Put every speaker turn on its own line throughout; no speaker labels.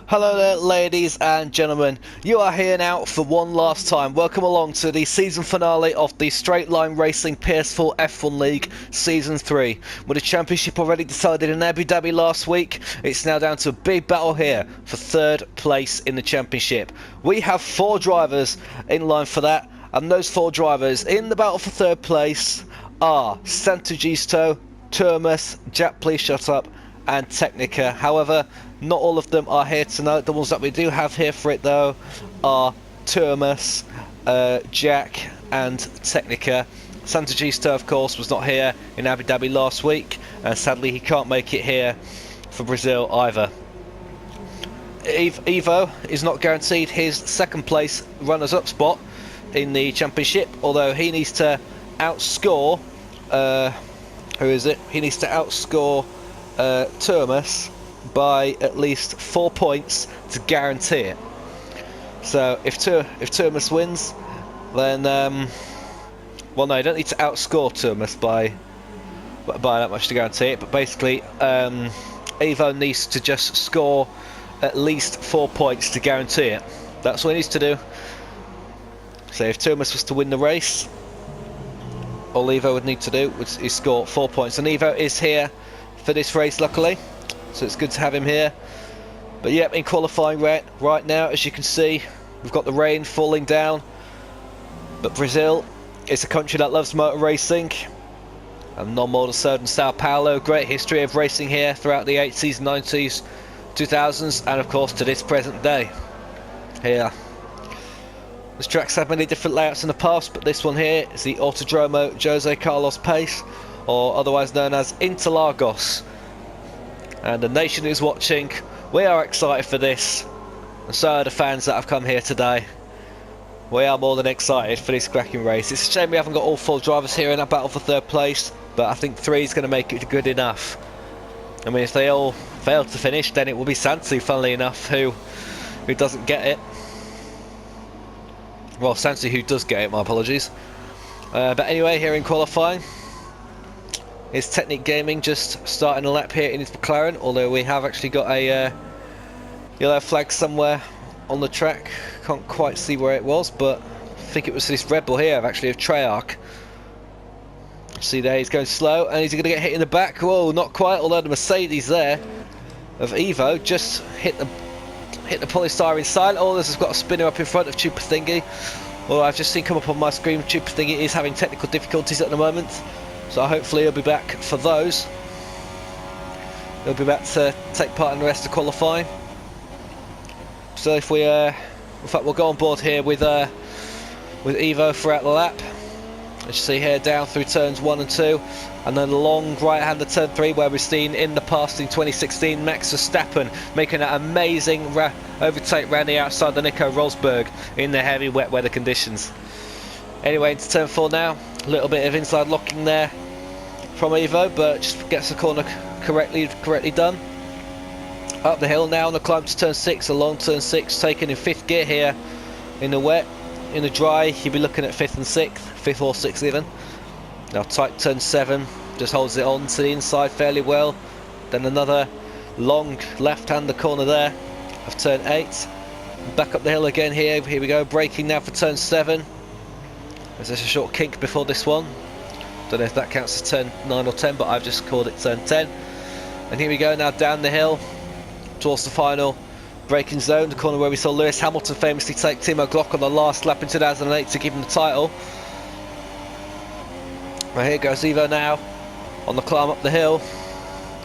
Hello there, ladies and gentlemen. You are here now for one last time. Welcome along to the season finale of the Straight Line Racing PS4 F1 League Season 3. With the championship already decided in Abu Dhabi last week, it's now down to a big battle here for third place in the championship. We have 4 drivers in line for that, and those 4 drivers in the battle for third place are Santogisto, Turmes, Jack Please Shut Up, and Technica. However, not all of them are here tonight. The ones that we do have here for it though are Turmes, Jack and Technica. Santogisto of course was not here in Abu Dhabi last week, and sadly he can't make it here for Brazil either. Ivo is not guaranteed his second place runners up spot in the championship, although he needs to outscore he needs to outscore Turmes by at least 4 points to guarantee it. So if Turmes wins, then well, no, you don't need to outscore Turmes by that much to guarantee it. But basically, Ivo needs to just score at least 4 points to guarantee it. That's what he needs to do. So if Turmes was to win the race, all Ivo would need to do is score 4 points. And Ivo is here for this race, luckily, so it's good to have him here. But yep, in qualifying right now, as you can see, we've got the rain falling down. But Brazil is a country that loves motor racing, and none more so than Sao Paulo. Great history of racing here throughout the 80s, 90s, 2000s, and of course to this present day. Here, this track's had many different layouts in the past, but this one here is the Autodromo Jose Carlos Pace, or otherwise known as Interlagos. And the nation is watching. We are excited for this, and so are the fans that have come here today. We are more than excited for this cracking race. It's a shame we haven't got all 4 drivers here in that battle for third place, but I think 3 is going to make it good enough. I mean, if they all fail to finish, then it will be Santu, funnily enough, who doesn't get it. Well, Santu who does get it, my apologies. But anyway, here in qualifying, is Technic Gaming just starting a lap here in his McLaren, although we have actually got a yellow flag somewhere on the track. Can't quite see where it was, but I think it was this Red Bull here, actually, of Treyarch. See there, he's going slow, and he's going to get hit in the back. Whoa, not quite, although the Mercedes there of Evo just hit the polystyrene side. Oh, this has got a spinner up in front of Chupa Thingy. Well, I've just seen come up on my screen, Chupa Thingy is having technical difficulties at the moment, so hopefully he'll be back for those. He'll be back to take part in the rest of qualifying. So if we, in fact, we'll go on board here with Evo throughout the lap. As you see here, down through turns 1 and 2, and then a long right-hander turn 3, where we've seen in the past in 2016 Max Verstappen making that amazing overtake round the outside the Nico Rosberg in the heavy wet weather conditions. Anyway, into turn 4 now. A little bit of inside locking there from Evo, but just gets the corner correctly done. Up the hill now on the climb to turn 6, along turn 6, taken in 5th gear here in the wet. In the dry, you'll be looking at 5th and 6th, 5th or 6th even. Now tight turn 7, just holds it on to the inside fairly well. Then another long left-hander corner there of turn 8. Back up the hill again here we go, braking now for turn 7. There's just a short kink before this one. Don't know if that counts as turn 9 or 10, but I've just called it turn 10. And here we go now down the hill towards the final braking zone, the corner where we saw Lewis Hamilton famously take Timo Glock on the last lap in 2008 to give him the title. Well, here goes Evo now on the climb up the hill.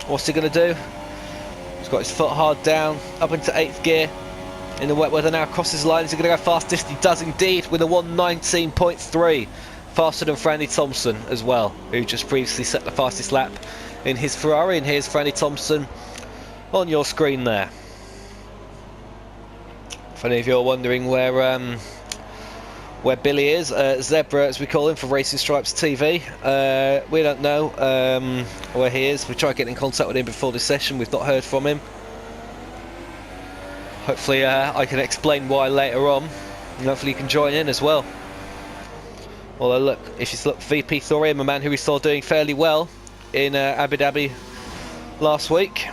What's he going to do? He's got his foot hard down, up into 8th gear in the wet weather now, crosses the line. Is he going to go fastest? He does indeed, with a 1:19.3, faster than Franny Thompson as well, who just previously set the fastest lap in his Ferrari. And here's Franny Thompson on your screen there. If any of you are wondering where Billy is, Zebra as we call him for Racing Stripes TV, we don't know where he is. We tried getting in contact with him before this session, we've not heard from him. Hopefully I can explain why later on, and hopefully you can join in as well. Although look, if you look, VP Thorium, a man who we saw doing fairly well in Abu Dhabi last week.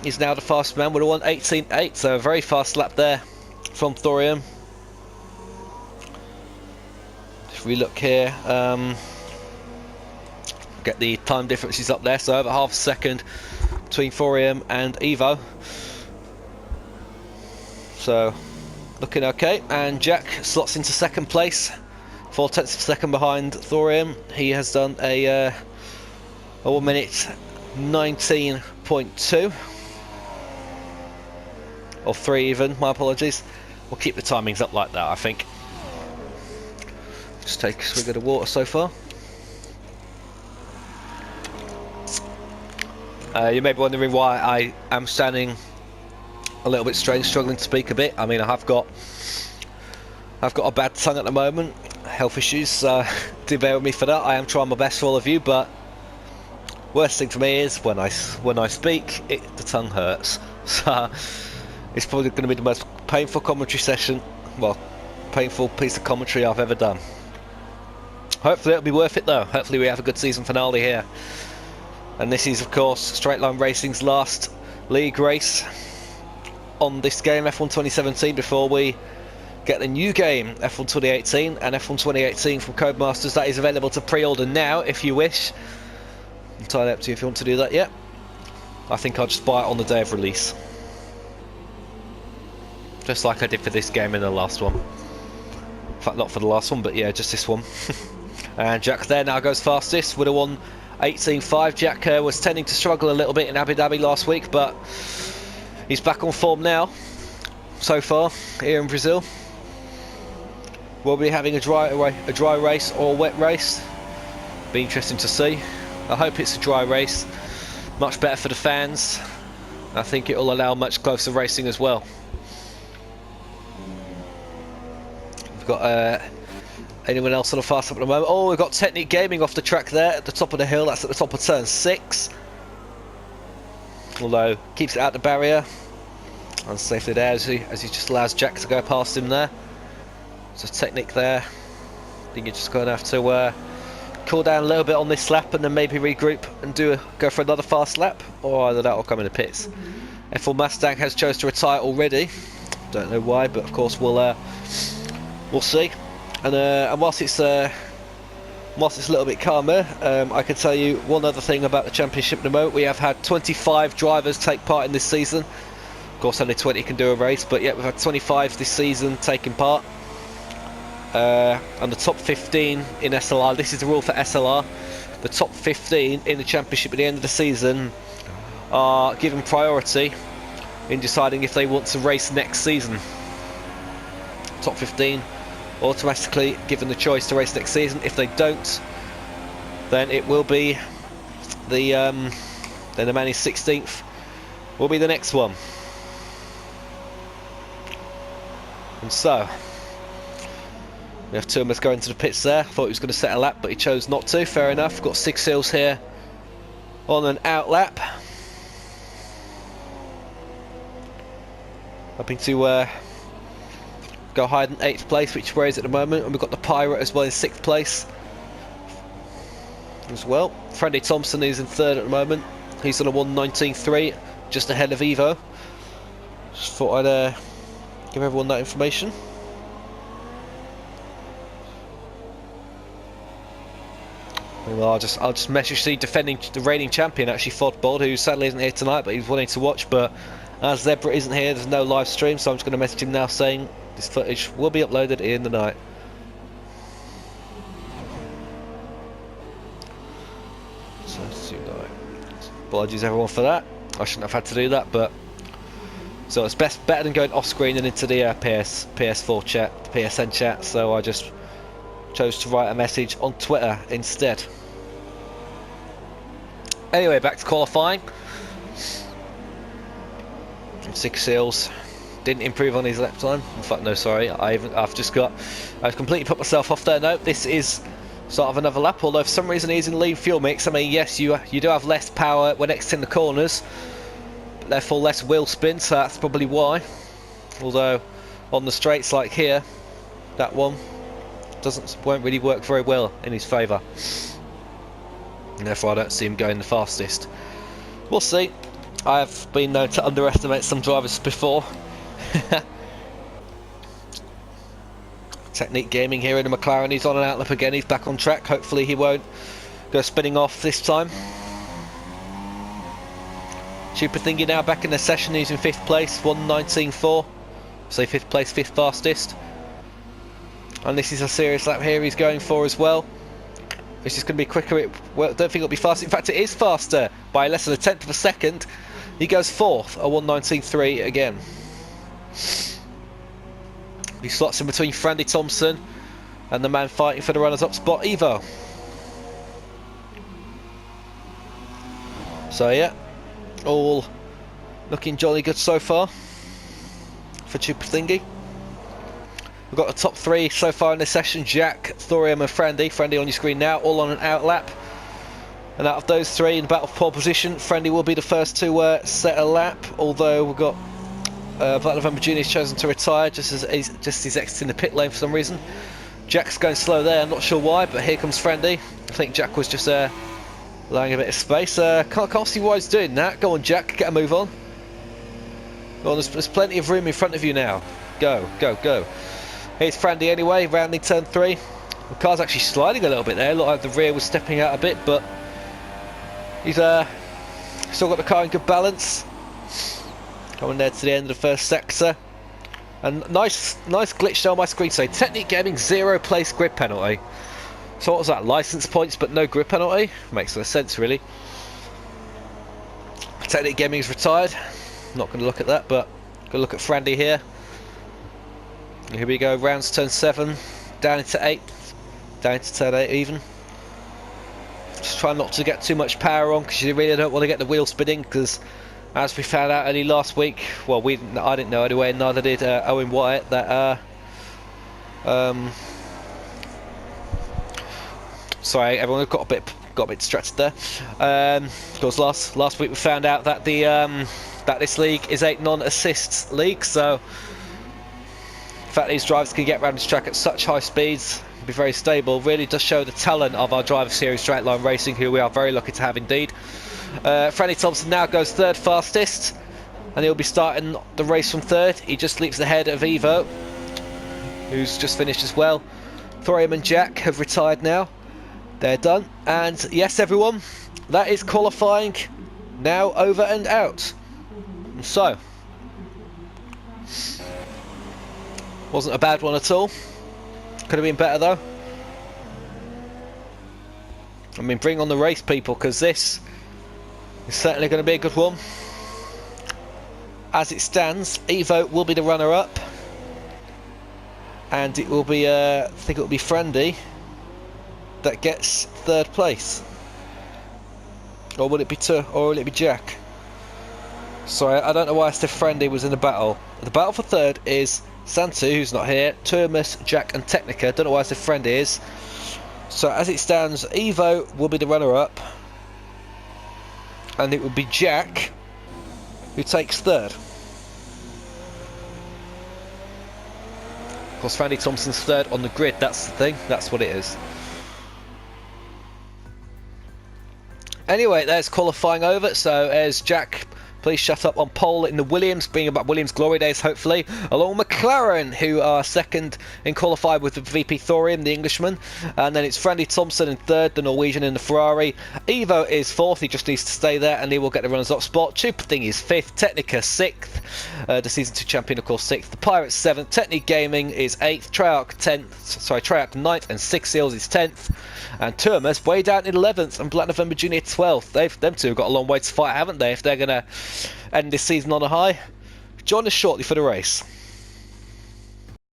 He's now the fastest man with a 1:18.8, so a very fast lap there from Thorium. If we look here, get the time differences up there, so over half a second between Thorium and Evo. So looking okay, and Jack slots into second place, 0.4 of a second behind Thorium. He has done a 1 minute 19.2 or 3 even, my apologies. We'll keep the timings up like that, I think. Just take a swig of the water so far. You may be wondering why I am standing a little bit strange, struggling to speak a bit. I mean, I've got a bad tongue at the moment, health issues, so do bear with me for that. I am trying my best for all of you, but worst thing for me is when I speak, the tongue hurts. So it's probably going to be the most painful commentary session, well, painful piece of commentary I've ever done. Hopefully it'll be worth it though. Hopefully we have a good season finale here. And this is of course Straight Line Racing's last league race on this game, F1 2017, before we get the new game, F1 2018 and F1 2018 from Codemasters. That is available to pre-order now if you wish. Entirely up to you if you want to do that yet. I think I'll just buy it on the day of release. Just like I did for this game in the last one. In fact, not for the last one, but yeah, just this one. And Jack there now goes fastest with a 1:18.5. Jack was tending to struggle a little bit in Abu Dhabi last week, but he's back on form now, so far, here in Brazil. We'll be having a dry race or a wet race. Be interesting to see. I hope it's a dry race. Much better for the fans. I think it will allow much closer racing as well. We've got anyone else on the fast lap at the moment? Oh, we've got Technic Gaming off the track there at the top of the hill. That's at the top of turn 6. Although keeps it out the barrier, unsafely there as he just allows Jack to go past him there. So Technic there. I think you're just going to have to cool down a little bit on this lap and then maybe regroup and go for another fast lap, or either that or come in the pits. F1 Mustang has chose to retire already. Don't know why, but of course we'll see. And whilst it's a little bit calmer, I can tell you one other thing about the championship at the moment. We have had 25 drivers take part in this season. Of course only 20 can do a race, but yeah, we've had 25 this season taking part. And the top 15 in SLR, this is the rule for SLR, the top 15 in the championship at the end of the season are given priority in deciding if they want to race next season. Top 15 automatically given the choice to race next season. If they don't, then it will be the man who's 16th will be the next one. And so we have Tumas going to the pits there. Thought he was going to set a lap, but he chose not to. Fair enough. Got 6 Hills here on an out lap. Hoping to go higher than 8th place, which is where he is at the moment. And we've got the Pirate as well in 6th place as well. Freddie Thompson is in 3rd at the moment. He's on a 1:19.3, just ahead of Evo. Just thought I'd give everyone that information. Well, I'll just message the reigning champion, actually, Fodbold, who sadly isn't here tonight, but he's wanting to watch. But as Zebra isn't here, there's no live stream, so I'm just going to message him now saying this footage will be uploaded in the night. So tonight. Apologies everyone for that. I shouldn't have had to do that, but so it's better than going off screen and into the PS4 chat, the PSN chat. So I just chose to write a message on Twitter instead. Anyway, back to qualifying. 6 Hills didn't improve on his lap time. In fact, no, sorry, I've completely put myself off there. No, this is sort of another lap. Although for some reason he's in lean fuel mix. I mean, yes, you do have less power when exiting the corners, but therefore less wheel spin. So that's probably why. Although on the straights like here, that one won't really work very well in his favour, and therefore I don't see him going the fastest. We'll see. I have been known to underestimate some drivers before. Technique Gaming here in the McLaren. He's on an outlap again. He's back on track. Hopefully he won't go spinning off this time. Super Thingy now back in the session. He's in 5th place, 1:19.4. So 5th place, 5th fastest. And this is a serious lap here he's going for as well. This is going to be quicker. Well, I don't think it'll be faster. In fact, it is faster by less than a tenth of a second. He goes 4th, a 1:19.3 again. He slots in between Frandy Thompson and the man fighting for the runners-up spot, Evo. So yeah, all looking jolly good so far for Super Thingy. We've got the top 3 so far in this session: Jack, Thorium and Frandy. Frandy on your screen now, all on an outlap. And out of those 3 in the battle for pole position, Frandy will be the first to set a lap, although we've got Black November Jr. has chosen to retire just as he's exiting the pit lane for some reason. Jack's going slow there, I'm not sure why, but here comes Frandy. I think Jack was just allowing a bit of space. Can't see why he's doing that. Go on, Jack, get a move on. Go on, there's plenty of room in front of you now. Go, go, go. Here's Frandy anyway, rounding turn 3. The car's actually sliding a little bit there. Looked like the rear was stepping out a bit, but he's still got the car in good balance. Coming there to the end of the first sector. And nice glitch there on my screen today. Technique Gaming 0 place grid penalty. So what was that? License points but no grid penalty? Makes no sense really. Technique Gaming's retired. Not going to look at that, but going to look at Frandy here. And here we go, rounds turn 7, down into 8, down to turn 8 even. Just try not to get too much power on because you really don't want to get the wheel spinning, because as we found out early last week, well I didn't know anyway, and neither did Owen Wyatt, that sorry everyone, got a bit distracted there. Because last week we found out that the that this league is a non-assist league, so the fact these drivers can get around this track at such high speeds, be very stable, really does show the talent of our Driver Series Straight Line Racing, who we are very lucky to have indeed. Frandy Thompson now goes 3rd fastest, and he'll be starting the race from 3rd. He just leaps ahead of Evo, who's just finished as well. Thorium and Jack have retired now. They're done. And yes, everyone, that is qualifying now over and out. So, wasn't a bad one at all. Could have been better though. I mean, bring on the race, people, because this is certainly going to be a good one. As it stands, Evo will be the runner-up, and it will be, I think it will be Frandy that gets 3rd place. Or will it be or will it be Jack? Sorry, I don't know why I said Frandy was in the battle. The battle for 3rd is Santu, who's not here, Turmus, Jack and Technica. Don't know why I said Frandy is. So as it stands, Evo will be the runner-up, and it will be Jack who takes 3rd. Of course, Frandy Thompson's 3rd on the grid, that's the thing, that's what it is. Anyway, there's qualifying over, so as Jack, please shut up, on pole in the Williams, bringing back Williams glory days hopefully, along with McLaren, who are 2nd in qualified with the VP Thorium, the Englishman, and then it's Frandy Thompson in 3rd, the Norwegian in the Ferrari. Evo is 4th, he just needs to stay there and he will get the runners-up spot. Super Thingy is 5th, Technica 6th, the Season 2 champion of course 6th, the Pirates 7th, Technique Gaming is 8th, Treyarch 9th and Six Seals is 10th, and Turmus way down in 11th, and Black November Jr. 12th. Them two have got a long way to fight, haven't they, if they're going to end this season on a high. Join us shortly for the race.